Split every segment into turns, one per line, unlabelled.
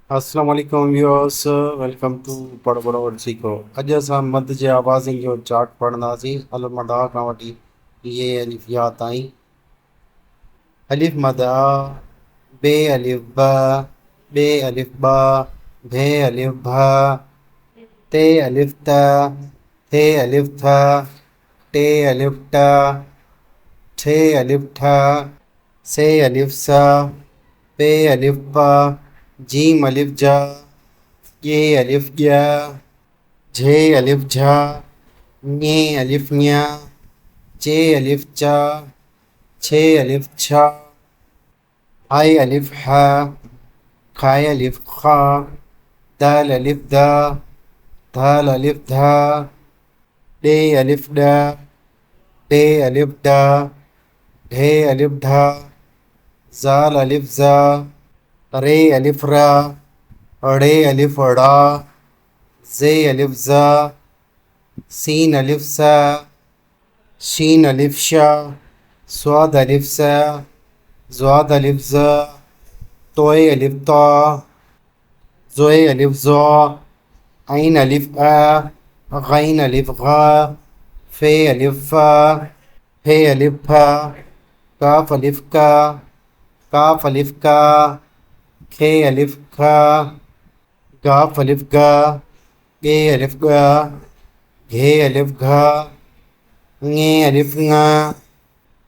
अस्सलाम वालेकुम viewers, welcome to पढ़ पढ़ो और सीखो। अॼु असां मद जे आवाज़नि जो चार्ट पढ़ंदासीं। अल मदा खां वठी ये अलिफ या ताईं। अलिफ मद आ, बे अलिफ ब, बे अलिफ ब, भे अलिफ भ, ते अलिफ त, थे अलिफ थ, टे अलिफ ट, ठे अलिफ ठ, से अलिफ स, पे अलिफ प, जीम अलिफ जा, ये अलिफ या, झे अलिफ झा, ञे अलिफ ञा, चे अलिफ चा, छे अलिफ छा, हाय अलिफ हा, खाय अलिफ खा, दाल अलिफ दा, धाल अलिफ धा, डे अलिफ डा, डे अलिफ डा, ढे अलिफ ढा, जाल अलिफ जा, रे अलिफ रा, अड़े अलिफ अड़ा, जे अलिफ ज़ा, सीन अलिफ सा, शीन अलिफ शा, स्वाद अलिफ सा, ज़्वाद अलिफ ज़ा, तोए अलिफ ता, ज़ोए अलिफ ज़ा, ऐन अलिफ आ, गैन अलिफ गा, फे अलिफ फा, फे अलिफ फा, काफ अलिफ का, काफ अलिफ का, खे अलिफ खा, गाफ अलिफ गा, गे अलिफ गा, घे अलिफ घा, ङे अलिफ ङा,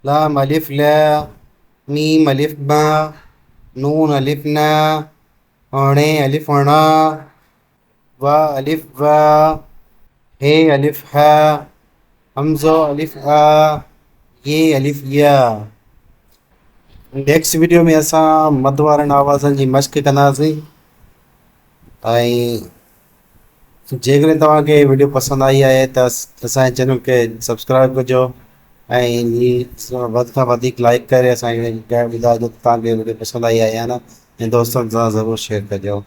लाम अलिफ ला, मीम अलिफ बा, नून अलिफ ना, अणे अलिफ अणा, वा अलिफ वा, हे अलिफ हा, हमज़ो अलिफ आ, ये अलिफ या। नेक्स्ट वीडियो में असां मद वारनि आवाज़नि जी मश्क कंदासीं। ऐं जेकॾहिं तव्हांखे वीडियो पसंदि आई आहे त असांजे चैनल खे सब्सक्राइब कजो ऐं वधि खां वधीक लाइक करे असांखे ॿुधाइजो त तव्हांखे वीडियो पसंदि आई आहे या न, ऐं दोस्तनि सां ज़रूरु शेयर कजो।